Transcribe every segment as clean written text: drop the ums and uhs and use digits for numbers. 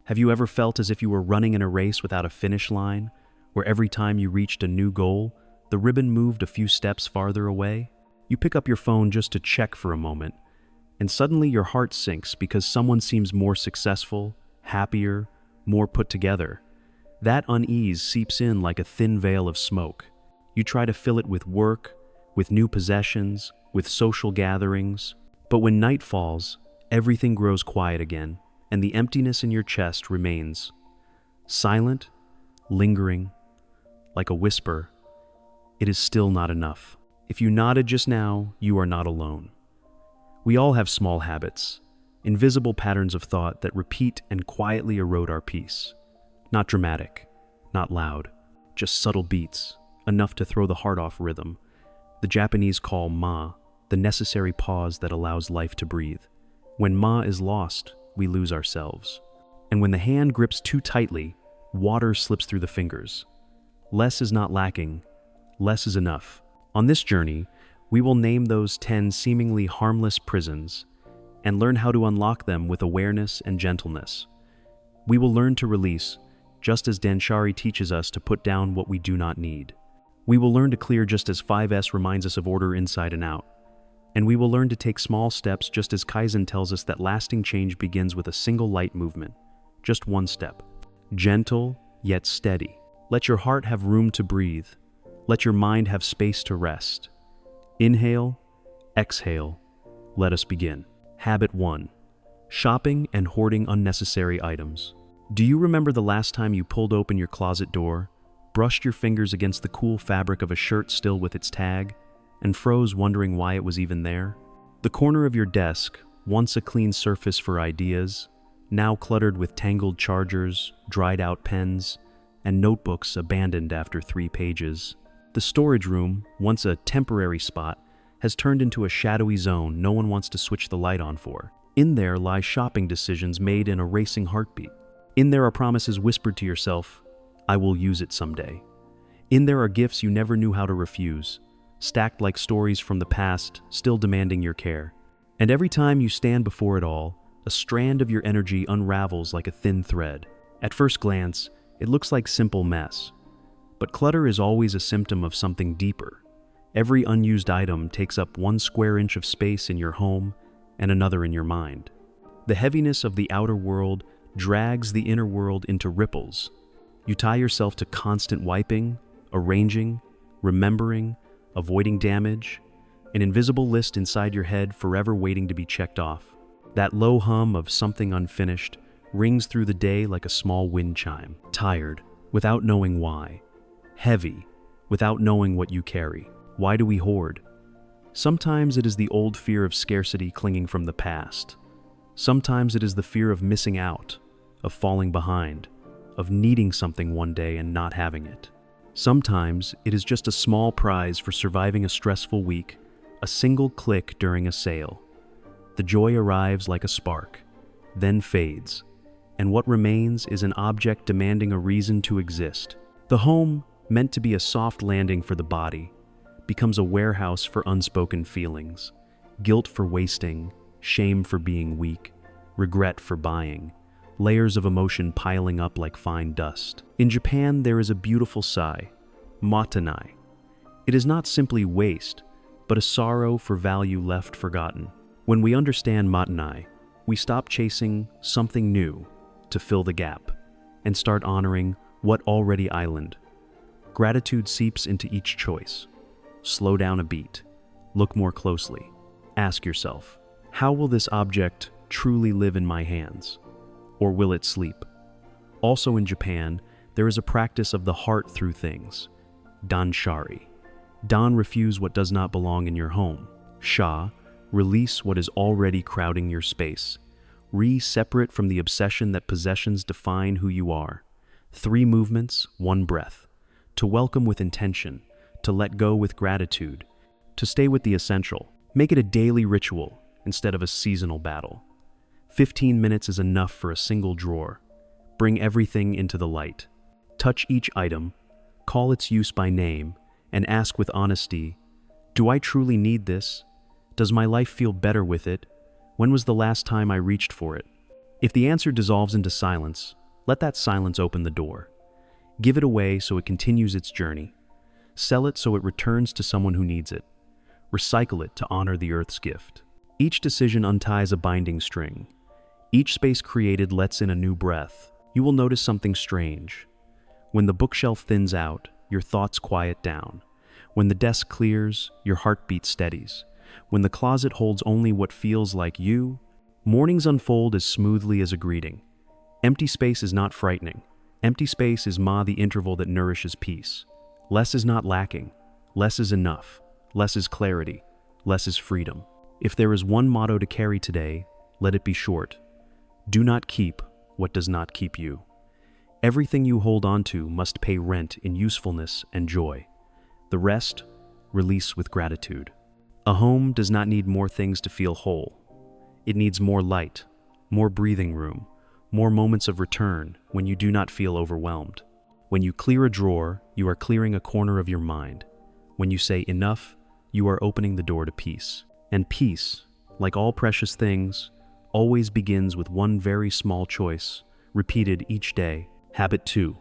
Have you ever felt as if you were running in a race without a finish line, where every time you reached a new goal, the ribbon moved a few steps farther away? You pick up your phone just to check for a moment, and suddenly your heart sinks because someone seems more successful, happier, more put together. That unease seeps in like a thin veil of smoke. You try to fill it with work, with new possessions, with social gatherings. But when night falls, everything grows quiet again, and the emptiness in your chest remains. Silent, lingering, like a whisper, it is still not enough. If you nodded just now, you are not alone. We all have small habits, invisible patterns of thought that repeat and quietly erode our peace. Not dramatic, not loud, just subtle beats, enough to throw the heart off rhythm. The Japanese call ma the necessary pause that allows life to breathe. When ma is lost, we lose ourselves. And when the hand grips too tightly, water slips through the fingers. Less is not lacking, less is enough. On this journey, we will name those 10 seemingly harmless prisons and learn how to unlock them with awareness and gentleness. We will learn to release, just as Danshari teaches us to put down what we do not need. We will learn to clear just as 5S reminds us of order inside and out. And we will learn to take small steps just as Kaizen tells us that lasting change begins with a single light movement. Just one step. Gentle, yet steady. Let your heart have room to breathe. Let your mind have space to rest. Inhale, exhale. Let us begin. Habit 1. Shopping and hoarding unnecessary items. Do you remember the last time you pulled open your closet door, brushed your fingers against the cool fabric of a shirt still with its tag, and froze wondering why it was even there? The corner of your desk, once a clean surface for ideas, now cluttered with tangled chargers, dried-out pens, and notebooks abandoned after 3 pages. The storage room, once a temporary spot, has turned into a shadowy zone no one wants to switch the light on for. In there lie shopping decisions made in a racing heartbeat. In there are promises whispered to yourself, I will use it someday. In there are gifts you never knew how to refuse, stacked like stories from the past, still demanding your care. And every time you stand before it all, a strand of your energy unravels like a thin thread. At first glance, it looks like simple mess. But clutter is always a symptom of something deeper. Every unused item takes up 1 square inch of space in your home and another in your mind. The heaviness of the outer world drags the inner world into ripples. You tie yourself to constant wiping, arranging, remembering, avoiding damage, an invisible list inside your head forever waiting to be checked off. That low hum of something unfinished rings through the day like a small wind chime. Tired, without knowing why. Heavy, without knowing what you carry. Why do we hoard? Sometimes it is the old fear of scarcity clinging from the past. Sometimes it is the fear of missing out, of falling behind, of needing something one day and not having it. Sometimes it is just a small prize for surviving a stressful week, a single click during a sale. The joy arrives like a spark, then fades, and what remains is an object demanding a reason to exist. The home, meant to be a soft landing for the body, becomes a warehouse for unspoken feelings, guilt for wasting, shame for being weak, regret for buying, layers of emotion piling up like fine dust. In Japan, there is a beautiful sigh, matanai. It is not simply waste, but a sorrow for value left forgotten. When we understand matanai, we stop chasing something new to fill the gap and start honoring what already island. Gratitude seeps into each choice. Slow down a beat. Look more closely. Ask yourself, how will this object truly live in my hands? Or will it sleep? Also in Japan, there is a practice of the heart through things. Danshari. Dan, refuse what does not belong in your home. Sha, release what is already crowding your space. Re, separate from the obsession that possessions define who you are. 3 movements, 1 breath. To welcome with intention, to let go with gratitude, to stay with the essential. Make it a daily ritual instead of a seasonal battle. 15 minutes is enough for a single drawer. Bring everything into the light. Touch each item, call its use by name, and ask with honesty, do I truly need this? Does my life feel better with it? When was the last time I reached for it? If the answer dissolves into silence, Let that silence open the door. Give it away so it continues its journey. Sell it so it returns to someone who needs it. Recycle it to honor the earth's gift. Each decision unties a binding string. Each space created lets in a new breath. You will notice something strange. When the bookshelf thins out, your thoughts quiet down. When the desk clears, your heartbeat steadies. When the closet holds only what feels like you, mornings unfold as smoothly as a greeting. Empty space is not frightening. Empty space is the interval that nourishes peace. Less is not lacking. Less is enough. Less is clarity. Less is freedom. If there is one motto to carry today, let it be short. Do not keep what does not keep you. Everything you hold on to must pay rent in usefulness and joy. The rest, release with gratitude. A home does not need more things to feel whole. It needs more light, more breathing room, more moments of return when you do not feel overwhelmed. When you clear a drawer, you are clearing a corner of your mind. When you say enough, you are opening the door to peace. And peace, like all precious things, always begins with one very small choice, repeated each day. Habit 2.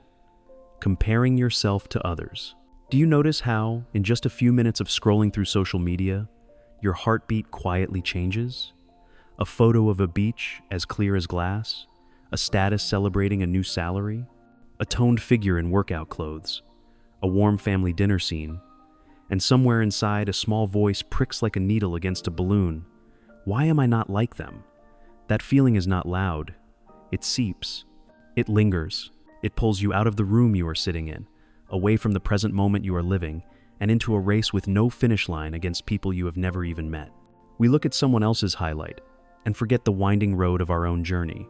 Comparing yourself to others. Do you notice how, in just a few minutes of scrolling through social media, your heartbeat quietly changes? A photo of a beach as clear as glass, a status celebrating a new salary, a toned figure in workout clothes, a warm family dinner scene, and somewhere inside a small voice pricks like a needle against a balloon. Why am I not like them? That feeling is not loud. It seeps. It lingers. It pulls you out of the room you are sitting in, away from the present moment you are living, and into a race with no finish line against people you have never even met. We look at someone else's highlight and forget the winding road of our own journey.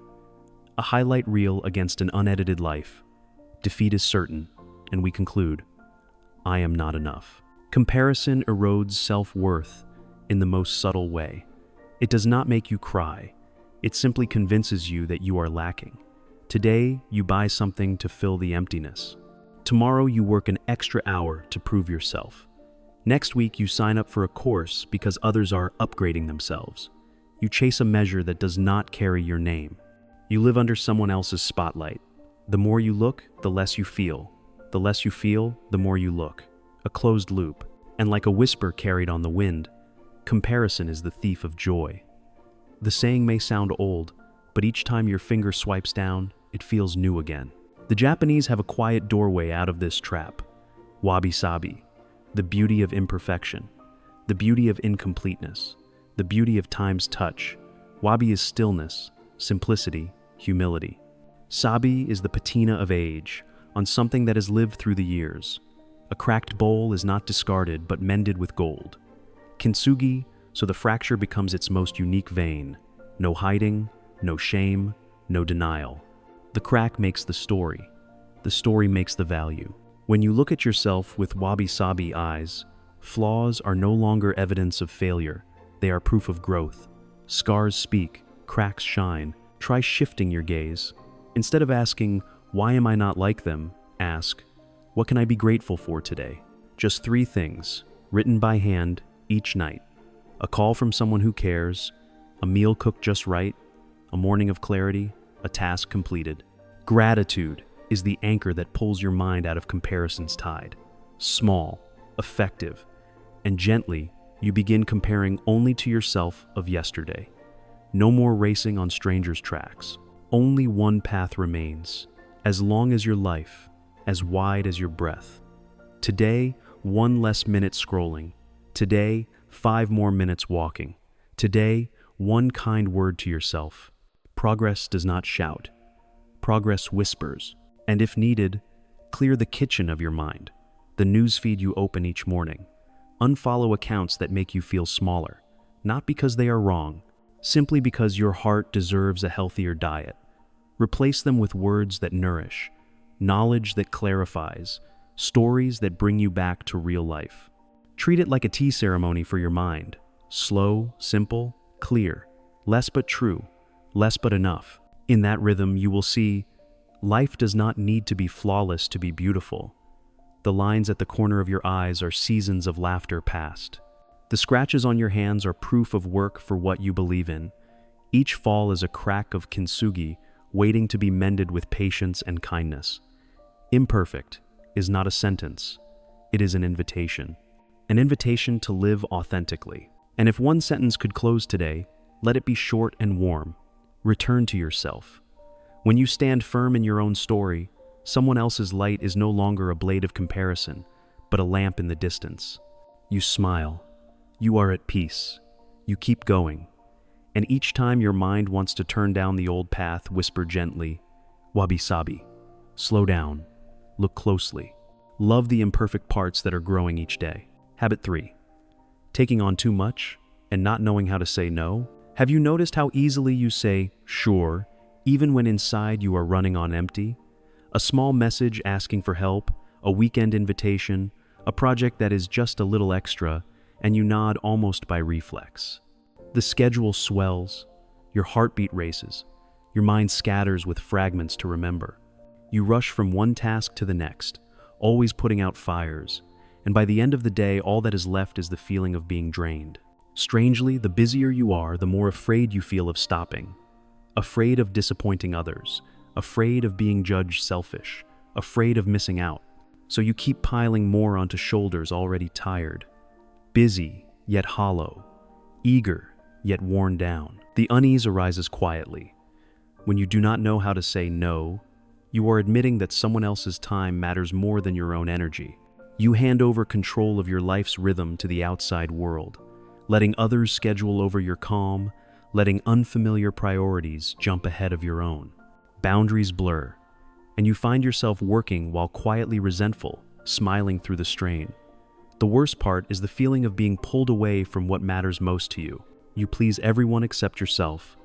A highlight reel against an unedited life. Defeat is certain, and we conclude, I am not enough. Comparison erodes self-worth in the most subtle way. It does not make you cry. It simply convinces you that you are lacking. Today, you buy something to fill the emptiness. Tomorrow, you work an extra hour to prove yourself. Next week, you sign up for a course because others are upgrading themselves. You chase a measure that does not carry your name. You live under someone else's spotlight. The more you look, the less you feel. The less you feel, the more you look. A closed loop. And like a whisper carried on the wind, comparison is the thief of joy. The saying may sound old, but each time your finger swipes down, it feels new again. The Japanese have a quiet doorway out of this trap. Wabi-Sabi, the beauty of imperfection, the beauty of incompleteness, the beauty of time's touch. Wabi is stillness, simplicity, humility. Sabi is the patina of age, on something that has lived through the years. A cracked bowl is not discarded but mended with gold. Kintsugi, so the fracture becomes its most unique vein. No hiding, no shame, no denial. The crack makes the story. The story makes the value. When you look at yourself with wabi-sabi eyes, flaws are no longer evidence of failure. They are proof of growth. Scars speak, cracks shine. Try shifting your gaze. Instead of asking, why am I not like them? Ask, what can I be grateful for today? Just 3 things, written by hand each night. A call from someone who cares, a meal cooked just right, a morning of clarity, a task completed. Gratitude is the anchor that pulls your mind out of comparison's tide. Small, effective, and gently, you begin comparing only to yourself of yesterday. No more racing on strangers' tracks. Only one path remains, as long as your life, as wide as your breath. Today, 1 less minute scrolling. Today, 5 more minutes walking. Today, 1 kind word to yourself. Progress does not shout. Progress whispers. And if needed, clear the kitchen of your mind, the newsfeed you open each morning. Unfollow accounts that make you feel smaller, not because they are wrong, simply because your heart deserves a healthier diet. Replace them with words that nourish, knowledge that clarifies, stories that bring you back to real life. Treat it like a tea ceremony for your mind. Slow, simple, clear, less but true, less but enough. In that rhythm, you will see life does not need to be flawless to be beautiful. The lines at the corner of your eyes are seasons of laughter past. The scratches on your hands are proof of work for what you believe in. Each fall is a crack of kintsugi waiting to be mended with patience and kindness. Imperfect is not a sentence, it is an invitation. An invitation to live authentically. And if one sentence could close today, let it be short and warm. Return to yourself. When you stand firm in your own story, someone else's light is no longer a blade of comparison, but a lamp in the distance. You smile. You are at peace. You keep going. And each time your mind wants to turn down the old path, whisper gently, Wabi-Sabi. Slow down. Look closely. Love the imperfect parts that are growing each day. Habit 3. Taking on too much and not knowing how to say no. Have you noticed how easily you say, sure, even when inside you are running on empty? A small message asking for help, a weekend invitation, a project that is just a little extra, and you nod almost by reflex. The schedule swells, your heartbeat races, your mind scatters with fragments to remember. You rush from one task to the next, always putting out fires, and by the end of the day, all that is left is the feeling of being drained. Strangely, the busier you are, the more afraid you feel of stopping. Afraid of disappointing others, afraid of being judged selfish, afraid of missing out. So you keep piling more onto shoulders already tired. Busy, yet hollow. Eager, yet worn down. The unease arises quietly. When you do not know how to say no, you are admitting that someone else's time matters more than your own energy. You hand over control of your life's rhythm to the outside world, letting others schedule over your calm, letting unfamiliar priorities jump ahead of your own. Boundaries blur, and you find yourself working while quietly resentful, smiling through the strain. The worst part is the feeling of being pulled away from what matters most to you. You please everyone except yourself,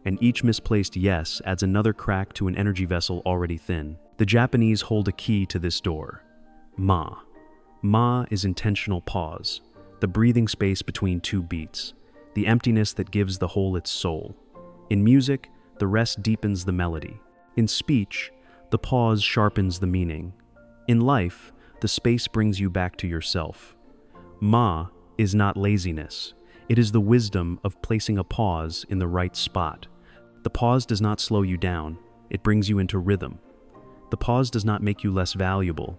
and each misplaced yes adds another crack to an energy vessel already thin. The Japanese hold a key to this door. Ma. Ma is intentional pause, the breathing space between two beats, the emptiness that gives the whole its soul. In music, the rest deepens the melody. In speech, the pause sharpens the meaning. In life, the space brings you back to yourself. Ma is not laziness. It is the wisdom of placing a pause in the right spot. The pause does not slow you down. It brings you into rhythm. The pause does not make you less valuable.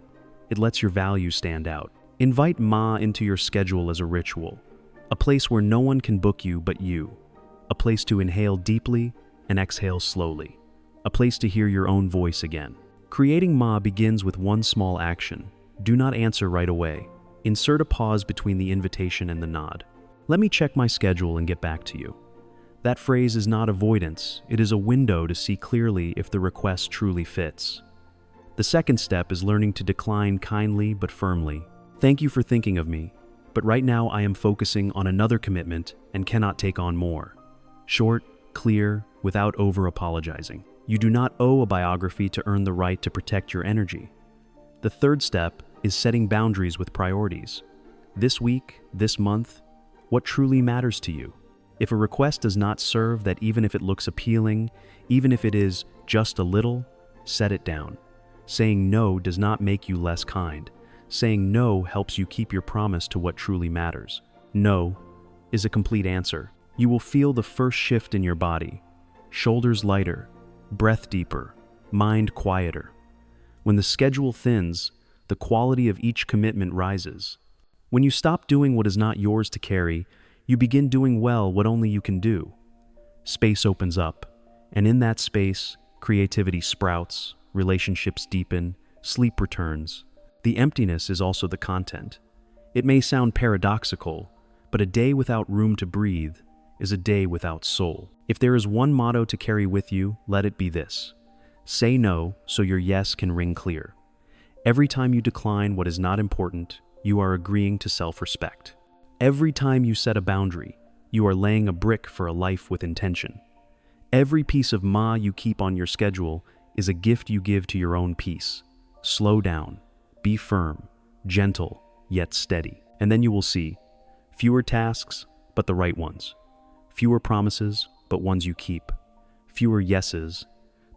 It lets your value stand out. Invite Ma into your schedule as a ritual, a place where no one can book you but you, a place to inhale deeply and exhale slowly, a place to hear your own voice again. Creating Ma begins with one small action. Do not answer right away. Insert a pause between the invitation and the nod. Let me check my schedule and get back to you. That phrase is not avoidance, it is a window to see clearly if the request truly fits. The second step is learning to decline kindly but firmly. Thank you for thinking of me, but right now I am focusing on another commitment and cannot take on more. Short, clear, without over-apologizing. You do not owe a biography to earn the right to protect your energy. The third step is setting boundaries with priorities. This week, this month, what truly matters to you? If a request does not serve that, even if it looks appealing, even if it is just a little, set it down. Saying no does not make you less kind. Saying no helps you keep your promise to what truly matters. No is a complete answer. You will feel the first shift in your body. Shoulders lighter, breath deeper, mind quieter. When the schedule thins, the quality of each commitment rises. When you stop doing what is not yours to carry, you begin doing well what only you can do. Space opens up, and in that space, creativity sprouts, relationships deepen, sleep returns. The emptiness is also the content. It may sound paradoxical, but a day without room to breathe is a day without soul. If there is one motto to carry with you, let it be this: say no so your yes can ring clear. Every time you decline what is not important, you are agreeing to self-respect. Every time you set a boundary, you are laying a brick for a life with intention. Every piece of Ma you keep on your schedule is a gift you give to your own peace. Slow down, be firm, gentle, yet steady. And then you will see fewer tasks, but the right ones. Fewer promises, but ones you keep. Fewer yeses,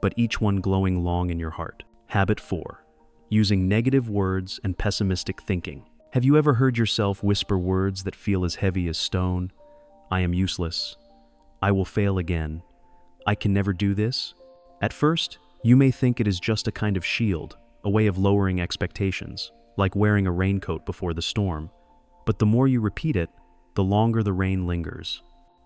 but each one glowing long in your heart. Habit 4. Using negative words and pessimistic thinking. Have you ever heard yourself whisper words that feel as heavy as stone? I am useless. I will fail again. I can never do this. At first, you may think it is just a kind of shield, a way of lowering expectations, like wearing a raincoat before the storm. But the more you repeat it, the longer the rain lingers.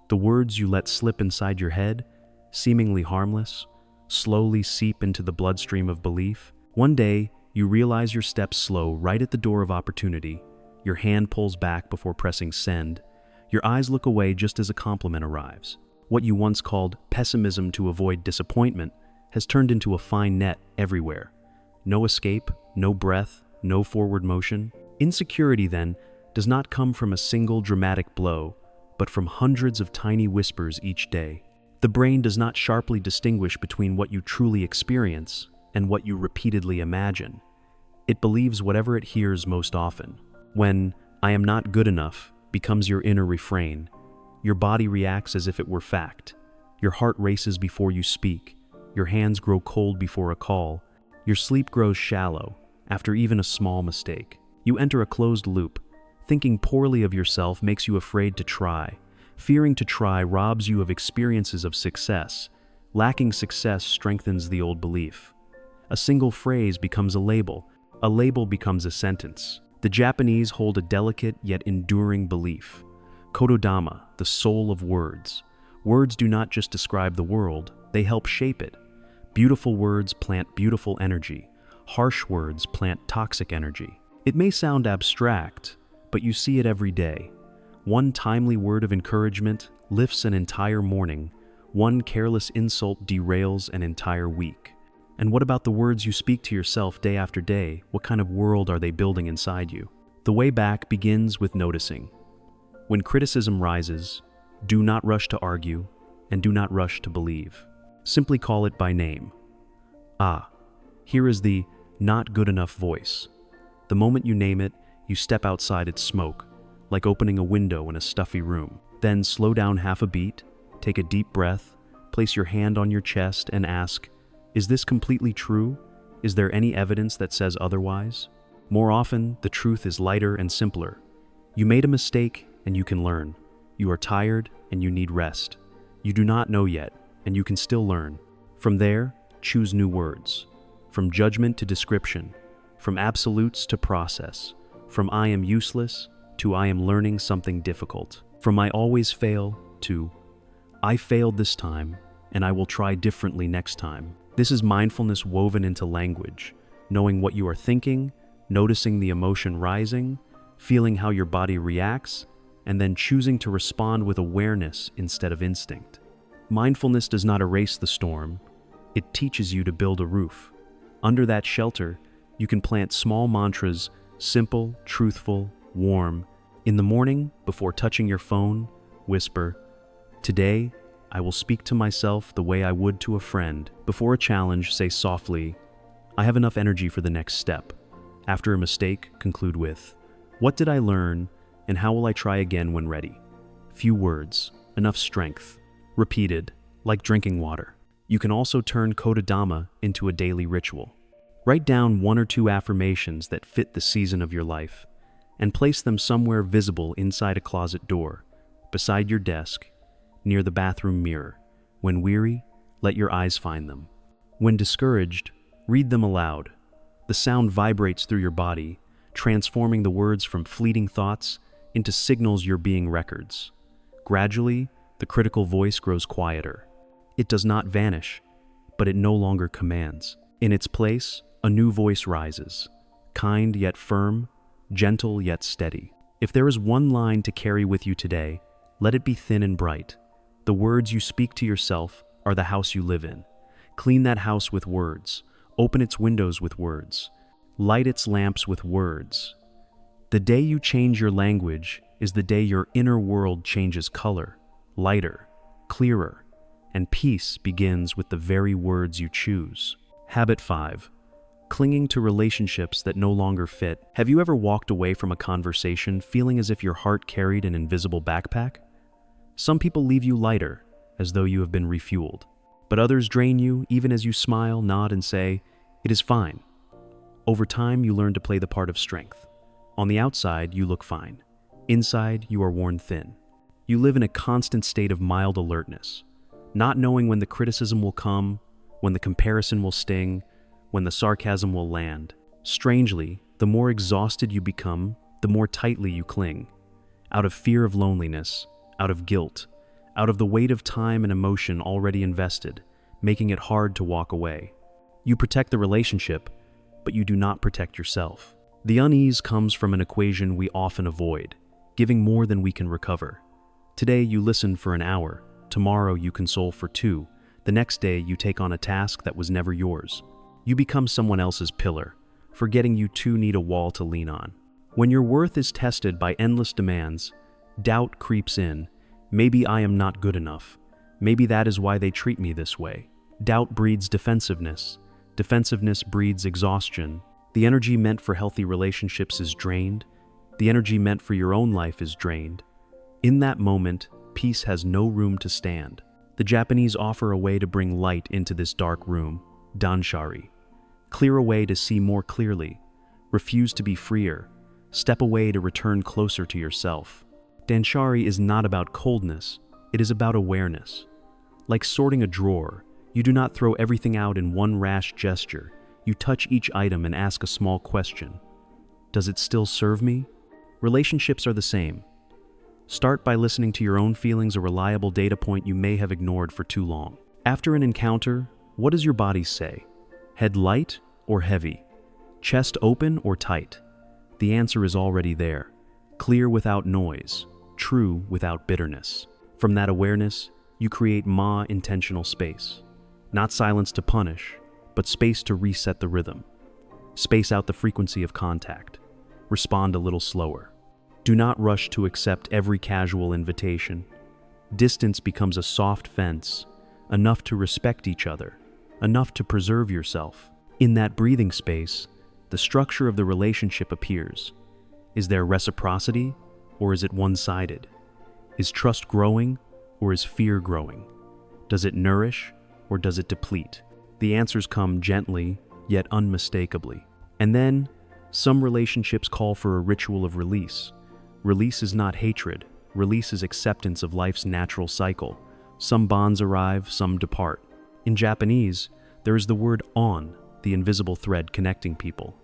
The words you let slip inside your head, seemingly harmless, slowly seep into the bloodstream of belief. One day, you realize your steps slow right at the door of opportunity. Your hand pulls back before pressing send. Your eyes look away just as a compliment arrives. What you once called pessimism to avoid disappointment has turned into a fine net everywhere. No escape, no breath, no forward motion. Insecurity, then, does not come from a single dramatic blow, but from hundreds of tiny whispers each day. The brain does not sharply distinguish between what you truly experience and what you repeatedly imagine. It believes whatever it hears most often. When "I am not good enough" becomes your inner refrain, your body reacts as if it were fact. Your heart races before you speak. Your hands grow cold before a call. Your sleep grows shallow after even a small mistake. You enter a closed loop. Thinking poorly of yourself makes you afraid to try. Fearing to try robs you of experiences of success. Lacking success strengthens the old belief. A single phrase becomes a label. A label becomes a sentence. The Japanese hold a delicate yet enduring belief. Kotodama, the soul of words. Words do not just describe the world, they help shape it. Beautiful words plant beautiful energy. Harsh words plant toxic energy. It may sound abstract, but you see it every day. One timely word of encouragement lifts an entire morning. One careless insult derails an entire week. And what about the words you speak to yourself day after day? What kind of world are they building inside you? The way back begins with noticing. When criticism rises, do not rush to argue and do not rush to believe. Simply call it by name. Ah, here is the not good enough voice. The moment you name it, you step outside its smoke, like opening a window in a stuffy room. Then slow down half a beat, take a deep breath, place your hand on your chest and ask, is this completely true? Is there any evidence that says otherwise? More often, the truth is lighter and simpler. You made a mistake and you can learn. You are tired and you need rest. You do not know yet and you can still learn. From there, choose new words. From judgment to description. From absolutes to process. From I am useless to I am learning something difficult. From I always fail to I failed this time and I will try differently next time. This is mindfulness woven into language, knowing what you are thinking, noticing the emotion rising, feeling how your body reacts, and then choosing to respond with awareness instead of instinct. Mindfulness does not erase the storm, it teaches you to build a roof. Under that shelter, you can plant small mantras, simple, truthful, warm. In the morning, before touching your phone, whisper, "Today, I will speak to myself the way I would to a friend." Before a challenge, say softly, "I have enough energy for the next step." After a mistake, conclude with, "What did I learn, and how will I try again when ready?" Few words, enough strength. Repeated, like drinking water. You can also turn Kotodama into a daily ritual. Write down 1 or 2 affirmations that fit the season of your life, and place them somewhere visible inside a closet door, beside your desk, near the bathroom mirror. When weary, let your eyes find them. When discouraged, read them aloud. The sound vibrates through your body, transforming the words from fleeting thoughts into signals your being records. Gradually, the critical voice grows quieter. It does not vanish, but it no longer commands. In its place, a new voice rises, kind yet firm, gentle yet steady. If there is one line to carry with you today, let it be thin and bright. The words you speak to yourself are the house you live in. Clean that house with words. Open its windows with words. Light its lamps with words. The day you change your language is the day your inner world changes color, lighter, clearer, and peace begins with the very words you choose. Habit 5. Clinging to relationships that no longer fit. Have you ever walked away from a conversation feeling as if your heart carried an invisible backpack? Some people leave you lighter, as though you have been refueled. But others drain you even as you smile, nod, and say, "It is fine." Over time, you learn to play the part of strength. On the outside, you look fine. Inside, you are worn thin. You live in a constant state of mild alertness, not knowing when the criticism will come, when the comparison will sting, when the sarcasm will land. Strangely, the more exhausted you become, the more tightly you cling, out of fear of loneliness, out of guilt, out of the weight of time and emotion already invested, making it hard to walk away. You protect the relationship, but you do not protect yourself. The unease comes from an equation we often avoid, giving more than we can recover. Today you listen for an hour, tomorrow you console for 2, the next day you take on a task that was never yours. You become someone else's pillar, forgetting you too need a wall to lean on. When your worth is tested by endless demands, doubt creeps in. Maybe I am not good enough. Maybe that is why they treat me this way. Doubt breeds defensiveness. Defensiveness breeds exhaustion. The energy meant for healthy relationships is drained. The energy meant for your own life is drained. In that moment, peace has no room to stand. The Japanese offer a way to bring light into this dark room, Danshari. Clear a way to see more clearly. Refuse to be freer. Step away to return closer to yourself. Danshari is not about coldness, it is about awareness. Like sorting a drawer, you do not throw everything out in one rash gesture. You touch each item and ask a small question. Does it still serve me? Relationships are the same. Start by listening to your own feelings, a reliable data point you may have ignored for too long. After an encounter, what does your body say? Head light or heavy? Chest open or tight? The answer is already there. Clear without noise, true without bitterness. From that awareness, you create intentional space. Not silence to punish, but space to reset the rhythm. Space out the frequency of contact. Respond a little slower. Do not rush to accept every casual invitation. Distance becomes a soft fence, enough to respect each other, enough to preserve yourself. In that breathing space, the structure of the relationship appears. Is there reciprocity, or is it one-sided? Is trust growing, or is fear growing? Does it nourish, or does it deplete? The answers come gently, yet unmistakably. And then, some relationships call for a ritual of release. Release is not hatred. Release is acceptance of life's natural cycle. Some bonds arrive, some depart. In Japanese, there is the word on, the invisible thread connecting people.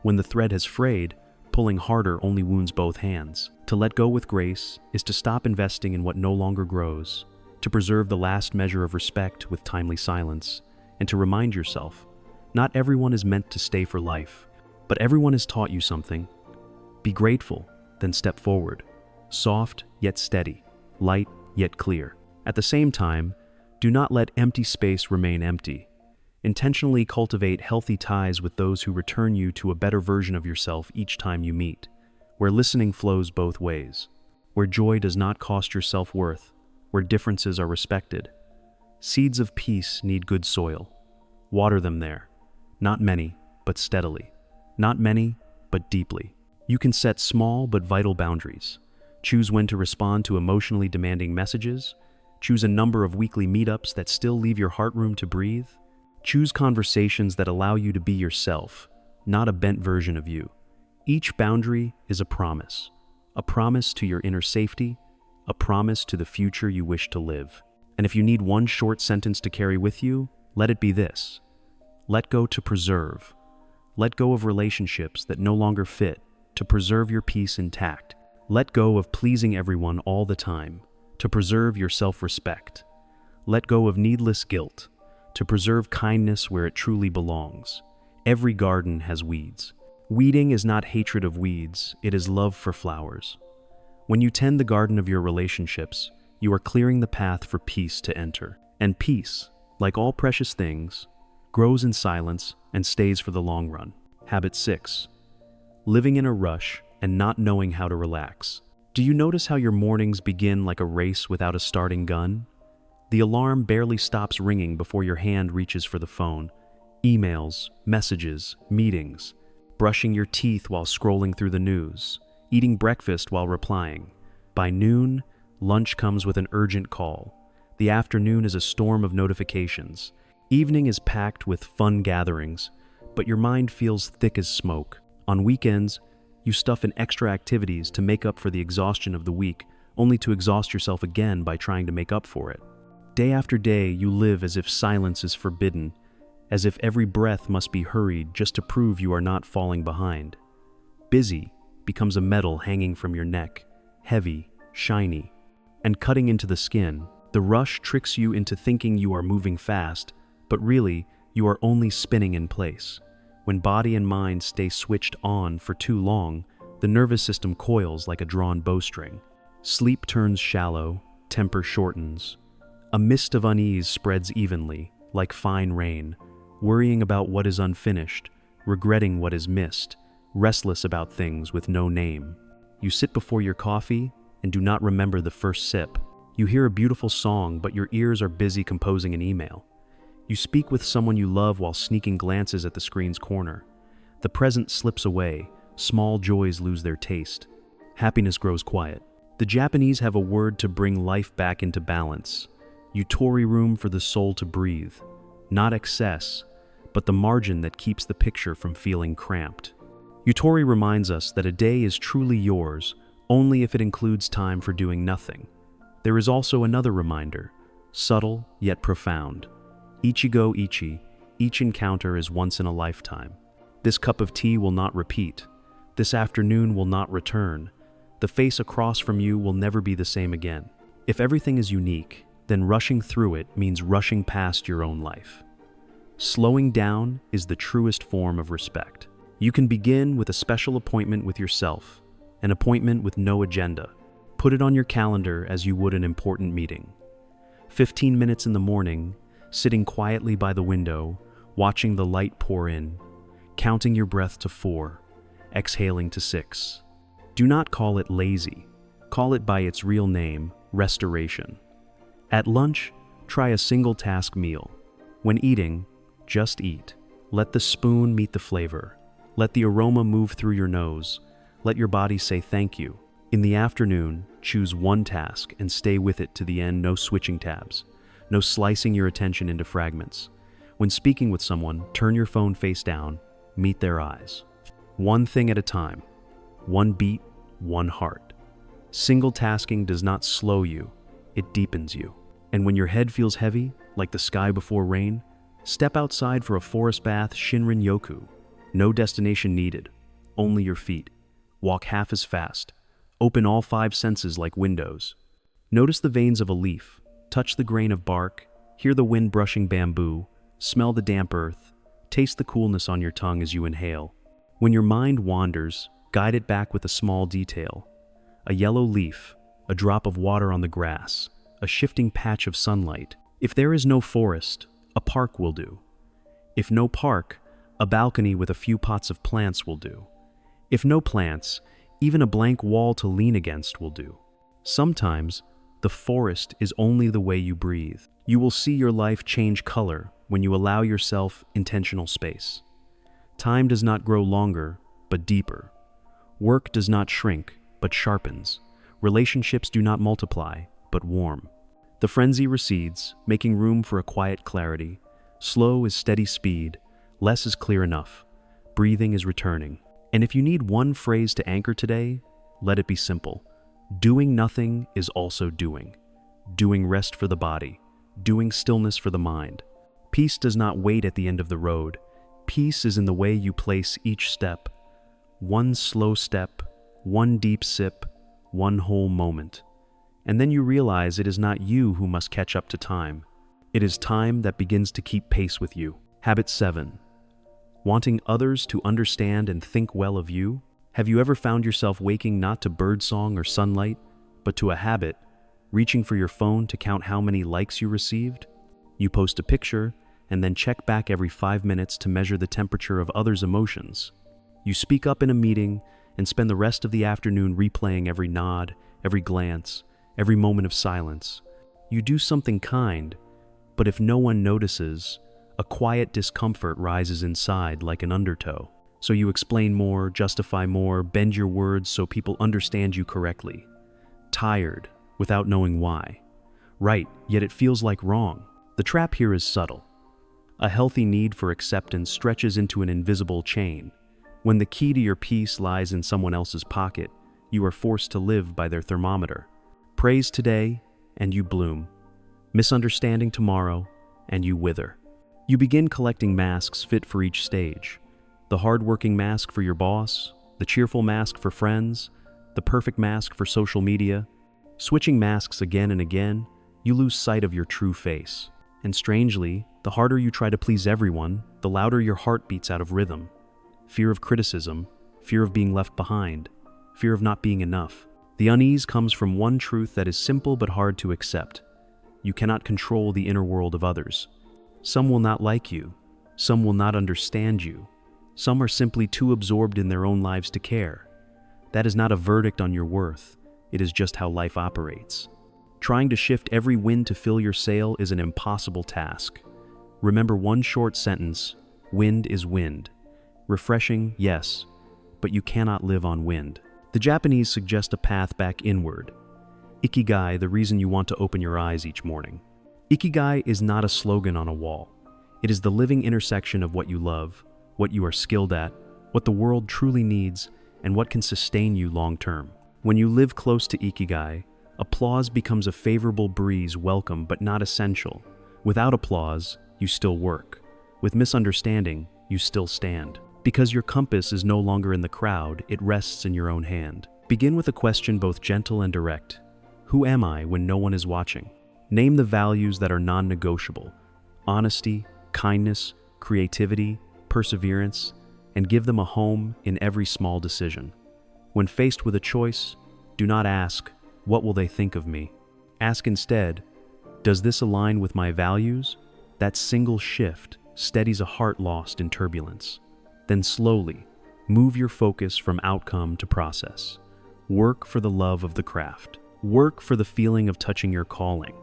When the thread has frayed, pulling harder only wounds both hands. To let go with grace is to stop investing in what no longer grows, to preserve the last measure of respect with timely silence, and to remind yourself, not everyone is meant to stay for life, but everyone has taught you something. Be grateful, then step forward, soft yet steady, light yet clear. At the same time, do not let empty space remain empty. Intentionally cultivate healthy ties with those who return you to a better version of yourself each time you meet, where listening flows both ways, where joy does not cost your self-worth, where differences are respected. Seeds of peace need good soil. Water them there. Not many, but steadily. Not many, but deeply. You can set small but vital boundaries. Choose when to respond to emotionally demanding messages. Choose a number of weekly meetups that still leave your heart room to breathe. Choose conversations that allow you to be yourself, not a bent version of you. Each boundary is a promise to your inner safety, a promise to the future you wish to live. And if you need one short sentence to carry with you, let it be this: let go to preserve. Let go of relationships that no longer fit, to preserve your peace intact. Let go of pleasing everyone all the time, to preserve your self-respect. Let go of needless guilt, to preserve kindness where it truly belongs. Every garden has weeds. Weeding is not hatred of weeds, it is love for flowers. When you tend the garden of your relationships, you are clearing the path for peace to enter. And peace, like all precious things, grows in silence and stays for the long run. Habit 6. Living in a rush and not knowing how to relax. Do you notice how your mornings begin like a race without a starting gun? The alarm barely stops ringing before your hand reaches for the phone. Emails, messages, meetings, brushing your teeth while scrolling through the news, eating breakfast while replying. By noon, lunch comes with an urgent call. The afternoon is a storm of notifications. Evening is packed with fun gatherings, but your mind feels thick as smoke. On weekends, you stuff in extra activities to make up for the exhaustion of the week, only to exhaust yourself again by trying to make up for it. Day after day, you live as if silence is forbidden, as if every breath must be hurried just to prove you are not falling behind. Busy becomes a medal hanging from your neck, heavy, shiny, and cutting into the skin. The rush tricks you into thinking you are moving fast, but really, you are only spinning in place. When body and mind stay switched on for too long, the nervous system coils like a drawn bowstring. Sleep turns shallow, temper shortens. A mist of unease spreads evenly, like fine rain, worrying about what is unfinished, regretting what is missed, restless about things with no name. You sit before your coffee and do not remember the first sip. You hear a beautiful song, but your ears are busy composing an email. You speak with someone you love while sneaking glances at the screen's corner. The present slips away, small joys lose their taste. Happiness grows quiet. The Japanese have a word to bring life back into balance. Yutori room for the soul to breathe. Not excess, but the margin that keeps the picture from feeling cramped. Yutori reminds us that a day is truly yours only if it includes time for doing nothing. There is also another reminder, subtle yet profound. Ichigo ichi, each encounter is once in a lifetime. This cup of tea will not repeat. This afternoon will not return. The face across from you will never be the same again. If everything is unique, then rushing through it means rushing past your own life. Slowing down is the truest form of respect. You can begin with a special appointment with yourself, an appointment with no agenda. Put it on your calendar as you would an important meeting. 15 minutes in the morning, sitting quietly by the window, watching the light pour in, counting your breath to 4, exhaling to 6. Do not call it lazy. Call it by its real name, restoration. At lunch, try a single-task meal. When eating, just eat. Let the spoon meet the flavor. Let the aroma move through your nose. Let your body say thank you. In the afternoon, choose one task and stay with it to the end. No switching tabs. No slicing your attention into fragments. When speaking with someone, turn your phone face down. Meet their eyes. One thing at a time. One beat, one heart. Single tasking does not slow you. It deepens you. And when your head feels heavy, like the sky before rain, step outside for a forest bath. Shinrin-yoku. No destination needed, only your feet. Walk half as fast. Open all 5 senses like windows. Notice the veins of a leaf. Touch the grain of bark. Hear the wind brushing bamboo. Smell the damp earth. Taste the coolness on your tongue as you inhale. When your mind wanders, guide it back with a small detail. A yellow leaf, a drop of water on the grass, a shifting patch of sunlight. If there is no forest, a park will do. If no park, a balcony with a few pots of plants will do. If no plants, even a blank wall to lean against will do. Sometimes, the forest is only the way you breathe. You will see your life change color when you allow yourself intentional space. Time does not grow longer, but deeper. Work does not shrink, but sharpens. Relationships do not multiply, but warm. The frenzy recedes, making room for a quiet clarity. Slow is steady speed. Less is clear enough. Breathing is returning. And if you need one phrase to anchor today, let it be simple. Doing nothing is also doing. Doing rest for the body. Doing stillness for the mind. Peace does not wait at the end of the road. Peace is in the way you place each step. One slow step, one deep sip, one whole moment. And then you realize it is not you who must catch up to time. It is time that begins to keep pace with you. Habit 7. Wanting others to understand and think well of you? Have you ever found yourself waking not to birdsong or sunlight, but to a habit, reaching for your phone to count how many likes you received? You post a picture and then check back every 5 minutes to measure the temperature of others' emotions. You speak up in a meeting and spend the rest of the afternoon replaying every nod, every glance, every moment of silence. You do something kind, but if no one notices, a quiet discomfort rises inside like an undertow. So you explain more, justify more, bend your words so people understand you correctly. Tired, without knowing why. Right, yet it feels like wrong. The trap here is subtle. A healthy need for acceptance stretches into an invisible chain. When the key to your peace lies in someone else's pocket, you are forced to live by their thermometer. Praise today, and you bloom. Misunderstanding tomorrow, and you wither. You begin collecting masks fit for each stage. The hard-working mask for your boss, the cheerful mask for friends, the perfect mask for social media. Switching masks again and again, you lose sight of your true face. And strangely, the harder you try to please everyone, the louder your heart beats out of rhythm. Fear of criticism, fear of being left behind, fear of not being enough. The unease comes from one truth that is simple but hard to accept. You cannot control the inner world of others. Some will not like you. Some will not understand you. Some are simply too absorbed in their own lives to care. That is not a verdict on your worth. It is just how life operates. Trying to shift every wind to fill your sail is an impossible task. Remember one short sentence: wind is wind. Refreshing, yes, but you cannot live on wind. The Japanese suggest a path back inward. Ikigai, the reason you want to open your eyes each morning. Ikigai is not a slogan on a wall. It is the living intersection of what you love, what you are skilled at, what the world truly needs, and what can sustain you long term. When you live close to Ikigai, applause becomes a favorable breeze, welcome but not essential. Without applause, you still work. With misunderstanding, you still stand. Because your compass is no longer in the crowd, it rests in your own hand. Begin with a question both gentle and direct. Who am I when no one is watching? Name the values that are non-negotiable: honesty, kindness, creativity, perseverance, and give them a home in every small decision. When faced with a choice, do not ask, "What will they think of me?" Ask instead, "Does this align with my values?" That single shift steadies a heart lost in turbulence. Then slowly, move your focus from outcome to process. Work for the love of the craft. Work for the feeling of touching your calling.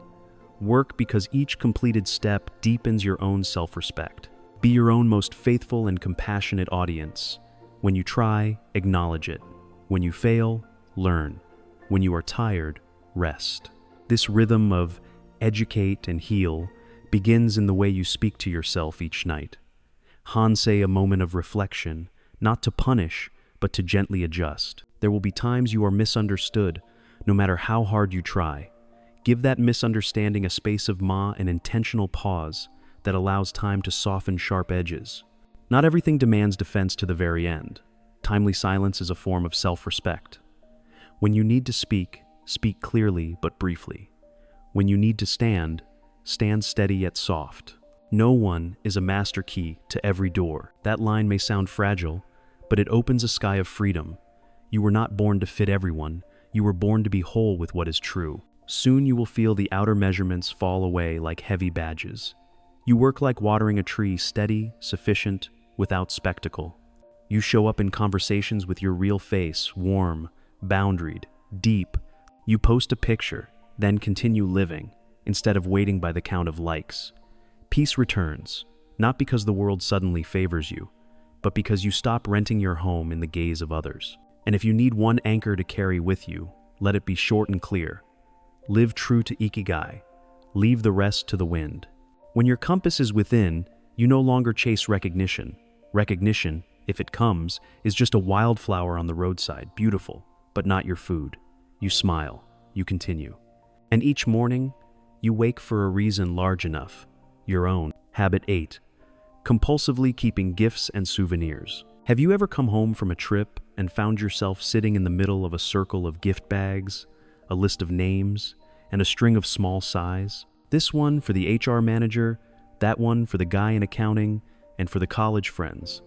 Work because each completed step deepens your own self-respect. Be your own most faithful and compassionate audience. When you try, acknowledge it. When you fail, learn. When you are tired, rest. This rhythm of educate and heal begins in the way you speak to yourself each night. Hansei, a moment of reflection, not to punish, but to gently adjust. There will be times you are misunderstood, no matter how hard you try. Give that misunderstanding a space of an intentional pause that allows time to soften sharp edges. Not everything demands defense to the very end. Timely silence is a form of self-respect. When you need to speak, speak clearly but briefly. When you need to stand, stand steady yet soft. No one is a master key to every door. That line may sound fragile, but it opens a sky of freedom. You were not born to fit everyone. You were born to be whole with what is true. Soon you will feel the outer measurements fall away like heavy badges. You work like watering a tree, steady, sufficient, without spectacle. You show up in conversations with your real face, warm, boundaried, deep. You post a picture, then continue living, instead of waiting by the count of likes. Peace returns, not because the world suddenly favors you, but because you stop renting your home in the gaze of others. And if you need one anchor to carry with you, let it be short and clear. Live true to Ikigai. Leave the rest to the wind. When your compass is within, you no longer chase recognition. Recognition, if it comes, is just a wildflower on the roadside, beautiful, but not your food. You smile, you continue. And each morning, you wake for a reason large enough. Your own. Habit 8. Compulsively keeping gifts and souvenirs. Have you ever come home from a trip and found yourself sitting in the middle of a circle of gift bags, a list of names, and a string of small size? This one for the HR manager, that one for the guy in accounting, and for the college friends.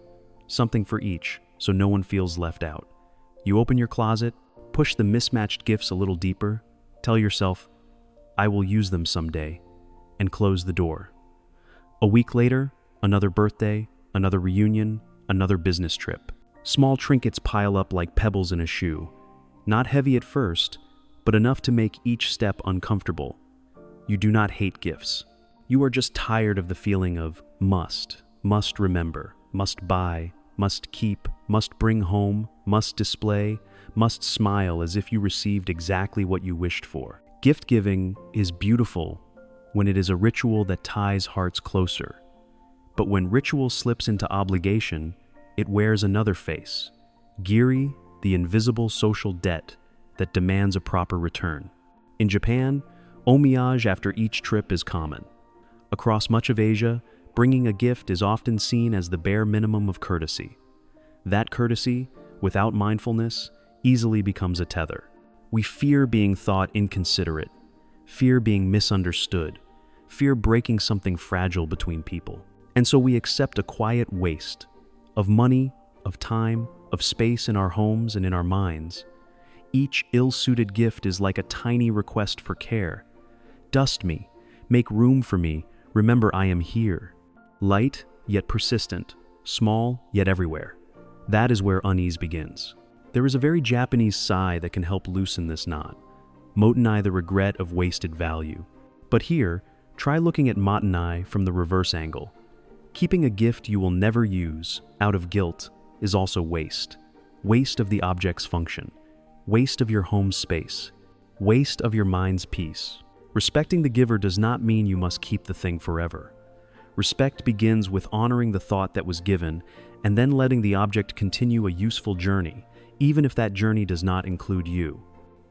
Something for each, so no one feels left out. You open your closet, push the mismatched gifts a little deeper, tell yourself, "I will use them someday," and close the door. A week later, another birthday, another reunion, another business trip. Small trinkets pile up like pebbles in a shoe. Not heavy at first, but enough to make each step uncomfortable. You do not hate gifts. You are just tired of the feeling of must remember, must buy, must keep, must bring home, must display, must smile as if you received exactly what you wished for. Gift giving is beautiful when it is a ritual that ties hearts closer. But when ritual slips into obligation, it wears another face. Giri, the invisible social debt that demands a proper return. In Japan, homage after each trip is common. Across much of Asia, Bringing a gift is often seen as the bare minimum of courtesy. That courtesy, without mindfulness, easily becomes a tether. We fear being thought inconsiderate, fear being misunderstood, fear breaking something fragile between people. And so we accept a quiet waste of money, of time, of space in our homes and in our minds. Each ill-suited gift is like a tiny request for care. Dust me, make room for me, remember I am here. Light, yet persistent, small, yet everywhere. That is where unease begins. There is a very Japanese sigh that can help loosen this knot. Motenai, the regret of wasted value. But here, try looking at Motenai from the reverse angle. Keeping a gift you will never use, out of guilt, is also waste. Waste of the object's function. Waste of your home space. Waste of your mind's peace. Respecting the giver does not mean you must keep the thing forever. Respect begins with honoring the thought that was given and then letting the object continue a useful journey, even if that journey does not include you.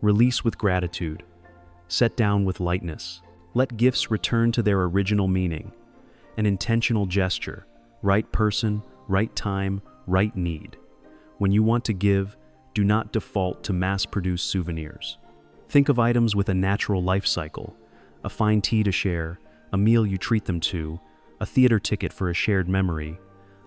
Release with gratitude. Set down with lightness. Let gifts return to their original meaning. An intentional gesture. Right person, right time, right need. When you want to give, do not default to mass-produced souvenirs. Think of items with a natural life cycle. A fine tea to share, a meal you treat them to, a theater ticket for a shared memory,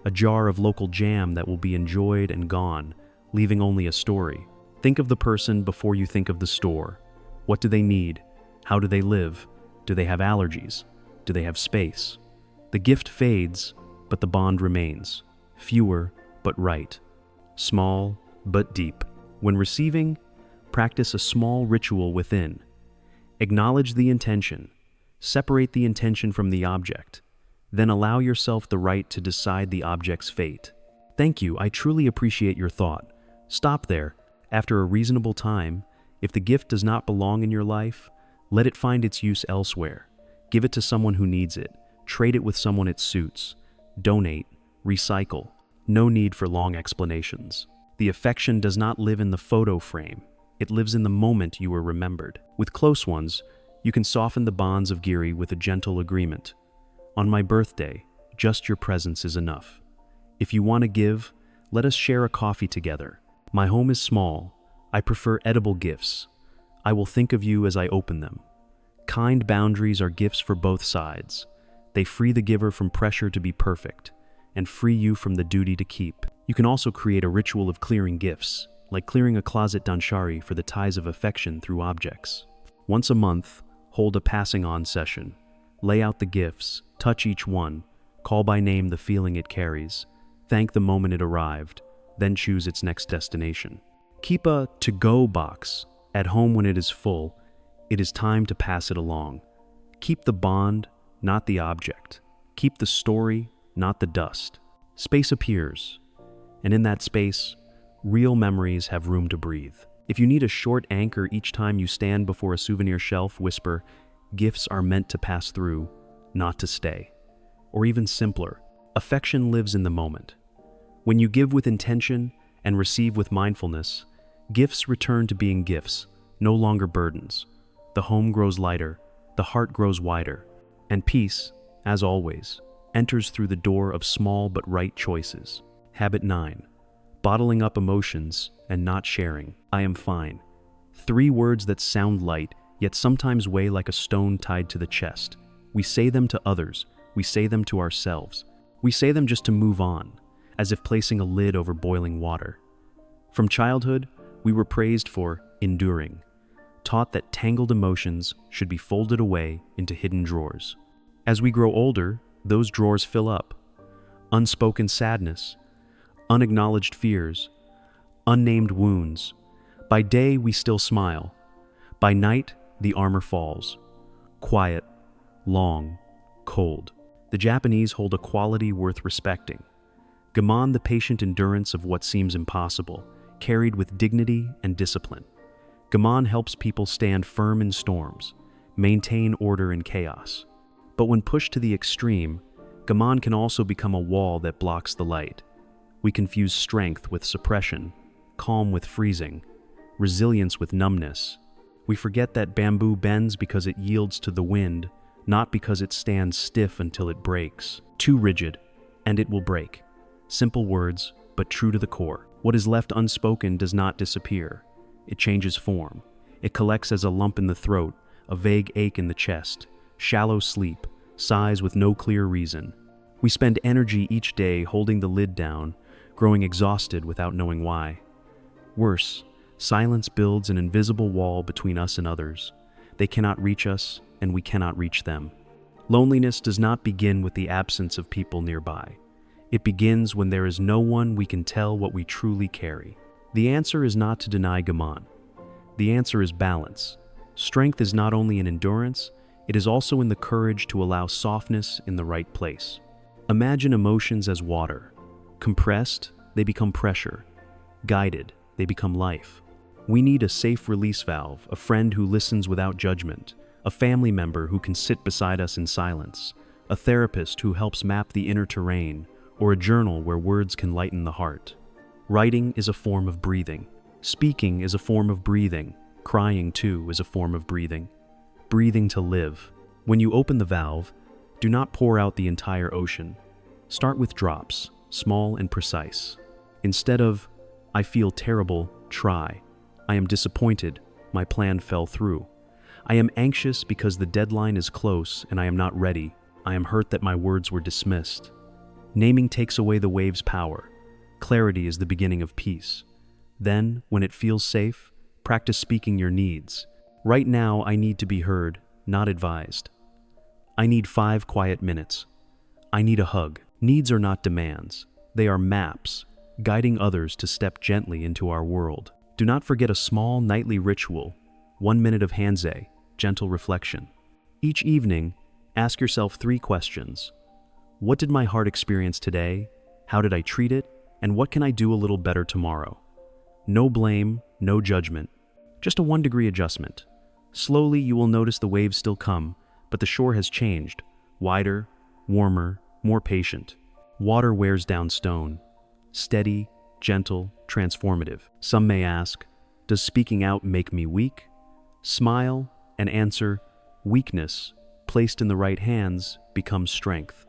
a jar of local jam that will be enjoyed and gone, leaving only a story. Think of the person before you think of the store. What do they need? How do they live? Do they have allergies? Do they have space? The gift fades, but the bond remains. Fewer, but right. Small, but deep. When receiving, practice a small ritual within. Acknowledge the intention. Separate the intention from the object. Then allow yourself the right to decide the object's fate. Thank you, I truly appreciate your thought. Stop there. After a reasonable time, if the gift does not belong in your life, let it find its use elsewhere. Give it to someone who needs it. Trade it with someone it suits. Donate. Recycle. No need for long explanations. The affection does not live in the photo frame. It lives in the moment you were remembered. With close ones, you can soften the bonds of Giri with a gentle agreement. On my birthday, just your presence is enough. If you want to give, let us share a coffee together. My home is small. I prefer edible gifts. I will think of you as I open them. Kind boundaries are gifts for both sides. They free the giver from pressure to be perfect, and free you from the duty to keep. You can also create a ritual of clearing gifts, like clearing a closet Danshari for the ties of affection through objects. Once a month, hold a passing on session. Lay out the gifts, touch each one, call by name the feeling it carries, thank the moment it arrived, then choose its next destination. Keep a to-go box at home when it is full. It is time to pass it along. Keep the bond, not the object. Keep the story, not the dust. Space appears, and in that space, real memories have room to breathe. If you need a short anchor each time you stand before a souvenir shelf, whisper, "Gifts are meant to pass through, not to stay." Or even simpler, affection lives in the moment. When you give with intention and receive with mindfulness, gifts return to being gifts, no longer burdens. The home grows lighter, the heart grows wider, and peace, as always, enters through the door of small but right choices. Habit 9. Bottling up emotions and not sharing. I am fine. 3 words that sound light, yet sometimes weigh like a stone tied to the chest. We say them to others. We say them to ourselves. We say them just to move on, as if placing a lid over boiling water. From childhood, we were praised for enduring, taught that tangled emotions should be folded away into hidden drawers. As we grow older, those drawers fill up. Unspoken sadness, unacknowledged fears, unnamed wounds. By day, we still smile. By night, the armor falls. Quiet, long, cold. The Japanese hold a quality worth respecting. Gammon, the patient endurance of what seems impossible, carried with dignity and discipline. Gammon helps people stand firm in storms, maintain order in chaos. But when pushed to the extreme, gammon can also become a wall that blocks the light. We confuse strength with suppression, calm with freezing, resilience with numbness. We forget that bamboo bends because it yields to the wind, not because it stands stiff until it breaks. Too rigid, and it will break. Simple words, but true to the core. What is left unspoken does not disappear. It changes form. It collects as a lump in the throat, a vague ache in the chest, shallow sleep, sighs with no clear reason. We spend energy each day holding the lid down, growing exhausted without knowing why. Worse, silence builds an invisible wall between us and others. They cannot reach us, and we cannot reach them. Loneliness does not begin with the absence of people nearby. It begins when there is no one we can tell what we truly carry. The answer is not to deny Gaman. The answer is balance. Strength is not only in endurance, it is also in the courage to allow softness in the right place. Imagine emotions as water. Compressed, they become pressure. Guided, they become life. We need a safe release valve, a friend who listens without judgment, a family member who can sit beside us in silence, a therapist who helps map the inner terrain, or a journal where words can lighten the heart. Writing is a form of breathing. Speaking is a form of breathing. Crying, too, is a form of breathing. Breathing to live. When you open the valve, do not pour out the entire ocean. Start with drops, small and precise. Instead of, I feel terrible, try. I am disappointed, my plan fell through. I am anxious because the deadline is close and I am not ready. I am hurt that my words were dismissed. Naming takes away the wave's power. Clarity is the beginning of peace. Then, when it feels safe, practice speaking your needs. Right now, I need to be heard, not advised. I need 5 quiet minutes. I need a hug. Needs are not demands. They are maps, guiding others to step gently into our world. Do not forget a small nightly ritual, 1 minute of Hanzei, gentle reflection. Each evening, ask yourself 3 questions. What did my heart experience today? How did I treat it? And what can I do a little better tomorrow? No blame, no judgment, just a 1-degree adjustment. Slowly, you will notice the waves still come, but the shore has changed, wider, warmer, more patient. Water wears down stone, steady, gentle, transformative. Some may ask, does speaking out make me weak? Smile and answer, weakness, placed in the right hands, becomes strength.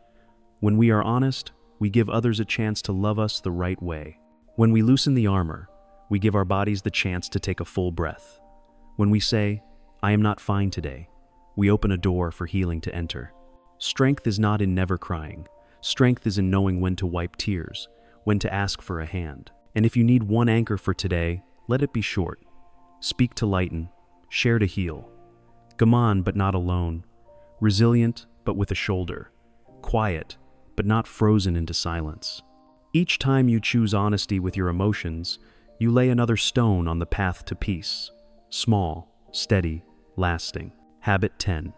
When we are honest, we give others a chance to love us the right way. When we loosen the armor, we give our bodies the chance to take a full breath. When we say, I am not fine today, we open a door for healing to enter. Strength is not in never crying. Strength is in knowing when to wipe tears, when to ask for a hand. And if you need one anchor for today, let it be short. Speak to lighten, share to heal. Gaman but not alone. Resilient but with a shoulder. Quiet but not frozen into silence. Each time you choose honesty with your emotions, you lay another stone on the path to peace. Small, steady, lasting. Habit 10.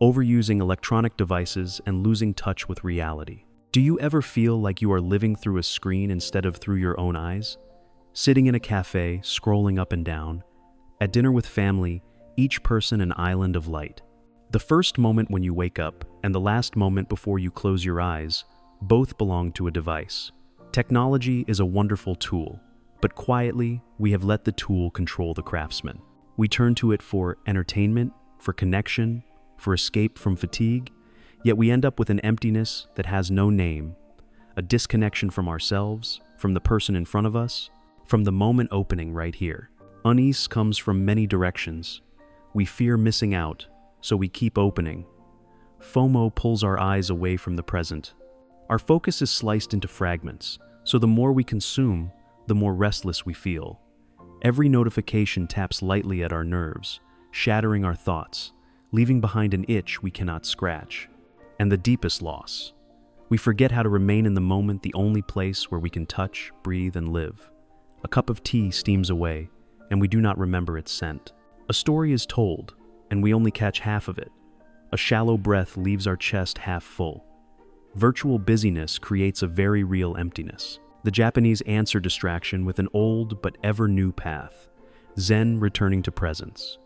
Overusing electronic devices and losing touch with reality. Do you ever feel like you are living through a screen instead of through your own eyes? Sitting in a cafe, scrolling up and down. At dinner with family, each person an island of light. The first moment when you wake up and the last moment before you close your eyes, both belong to a device. Technology is a wonderful tool, but quietly, we have let the tool control the craftsman. We turn to it for entertainment, for connection, for escape from fatigue, yet we end up with an emptiness that has no name, a disconnection from ourselves, from the person in front of us, from the moment opening right here. Unease comes from many directions. We fear missing out, so we keep opening. FOMO pulls our eyes away from the present. Our focus is sliced into fragments, so the more we consume, the more restless we feel. Every notification taps lightly at our nerves, shattering our thoughts, leaving behind an itch we cannot scratch. And the deepest loss. We forget how to remain in the moment, the only place where we can touch, breathe, and live. A cup of tea steams away, and we do not remember its scent. A story is told, and we only catch half of it. A shallow breath leaves our chest half full. Virtual busyness creates a very real emptiness. The Japanese answer distraction with an old but ever-new path. Zen returning to presence.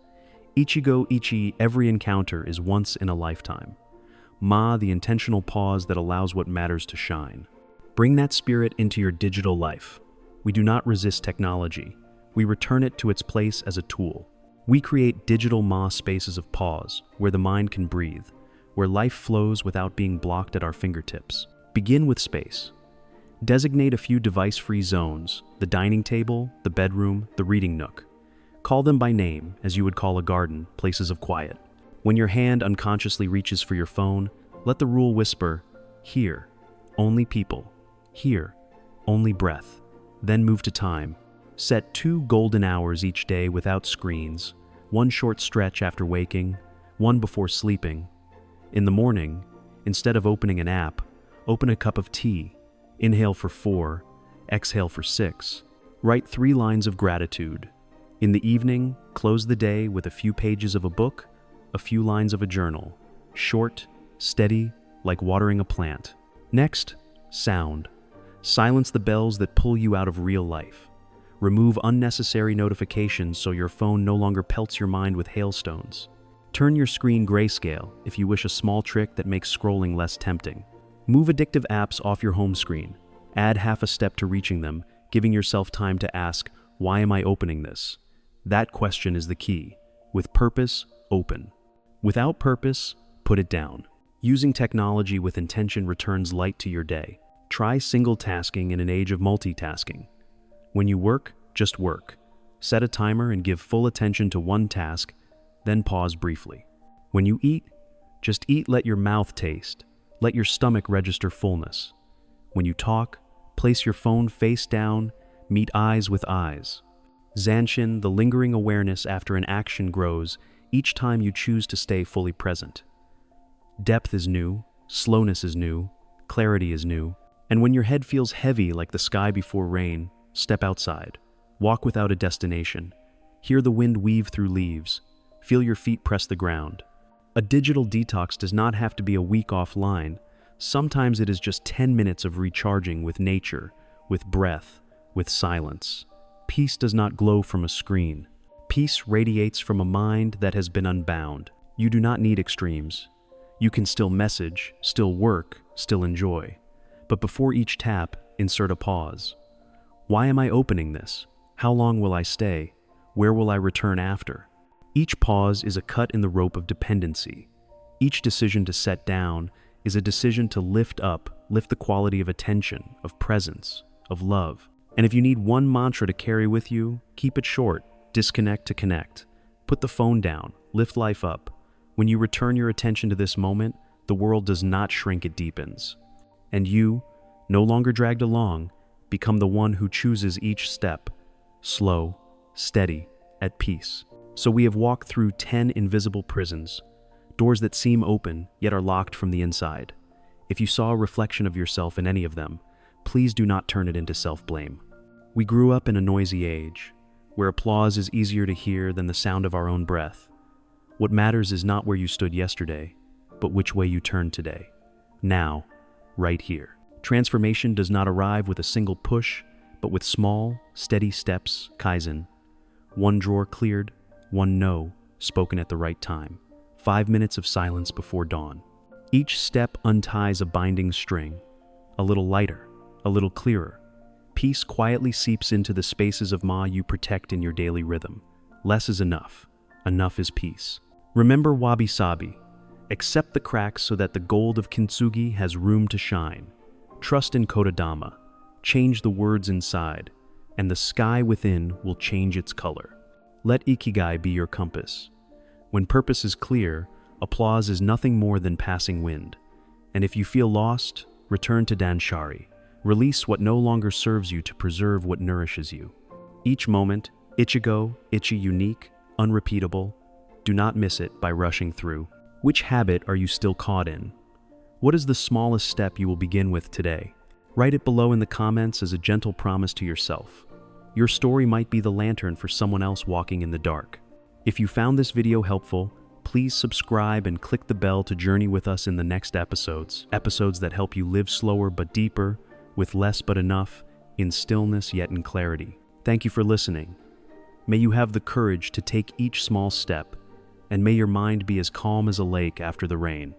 Ichigo Ichi, every encounter is once in a lifetime. Ma, the intentional pause that allows what matters to shine. Bring that spirit into your digital life. We do not resist technology. We return it to its place as a tool. We create digital Ma spaces of pause, where the mind can breathe, where life flows without being blocked at our fingertips. Begin with space. Designate a few device-free zones: the dining table, the bedroom, the reading nook. Call them by name, as you would call a garden, places of quiet. When your hand unconsciously reaches for your phone, let the rule whisper, "Here, only people. Here, only breath." Then move to time. Set 2 golden hours each day without screens, 1 short stretch after waking, 1 before sleeping. In the morning, instead of opening an app, open a cup of tea. Inhale for 4, exhale for 6. Write 3 lines of gratitude. In the evening, close the day with a few pages of a book, a few lines of a journal. Short, steady, like watering a plant. Next, sound. Silence the bells that pull you out of real life. Remove unnecessary notifications so your phone no longer pelts your mind with hailstones. Turn your screen grayscale if you wish a small trick that makes scrolling less tempting. Move addictive apps off your home screen. Add half a step to reaching them, giving yourself time to ask, "Why am I opening this?" That question is the key. With purpose, open. Without purpose, put it down. Using technology with intention returns light to your day. Try single tasking in an age of multitasking. When you work, just work. Set a timer and give full attention to one task, then pause briefly. When you eat, just eat. Let your mouth taste. Let your stomach register fullness. When you talk, place your phone face down, meet eyes with eyes. Zanshin, the lingering awareness after an action grows each time you choose to stay fully present. Depth is new, slowness is new, clarity is new, and when your head feels heavy like the sky before rain, step outside. Walk without a destination. Hear the wind weave through leaves. Feel your feet press the ground. A digital detox does not have to be a week offline. Sometimes it is just 10 minutes of recharging with nature, with breath, with silence. Peace does not glow from a screen. Peace radiates from a mind that has been unbound. You do not need extremes. You can still message, still work, still enjoy. But before each tap, insert a pause. Why am I opening this? How long will I stay? Where will I return after? Each pause is a cut in the rope of dependency. Each decision to set down is a decision to lift up, lift the quality of attention, of presence, of love. And if you need one mantra to carry with you, keep it short. Disconnect to connect. Put the phone down. Lift life up. When you return your attention to this moment, the world does not shrink, it deepens. And you, no longer dragged along, become the one who chooses each step. Slow, steady, at peace. So we have walked through 10 invisible prisons, doors that seem open, yet are locked from the inside. If you saw a reflection of yourself in any of them, please do not turn it into self-blame. We grew up in a noisy age, where applause is easier to hear than the sound of our own breath. What matters is not where you stood yesterday, but which way you turn today. Now, right here. Transformation does not arrive with a single push, but with small, steady steps, kaizen. 1 drawer cleared, 1 no spoken at the right time. 5 minutes of silence before dawn. Each step unties a binding string, a little lighter, a little clearer. Peace quietly seeps into the spaces of Ma you protect in your daily rhythm. Less is enough. Enough is peace. Remember Wabi-Sabi. Accept the cracks so that the gold of kintsugi has room to shine. Trust in Kotodama. Change the words inside, and the sky within will change its color. Let Ikigai be your compass. When purpose is clear, applause is nothing more than passing wind. And if you feel lost, return to Danshari. Release what no longer serves you to preserve what nourishes you. Each moment, Ichigo, unique, unrepeatable. Do not miss it by rushing through. Which habit are you still caught in? What is the smallest step you will begin with today? Write it below in the comments as a gentle promise to yourself. Your story might be the lantern for someone else walking in the dark. If you found this video helpful, please subscribe and click the bell to journey with us in the next episodes that help you live slower but deeper, with less but enough, in stillness yet in clarity. Thank you for listening. May you have the courage to take each small step, and may your mind be as calm as a lake after the rain.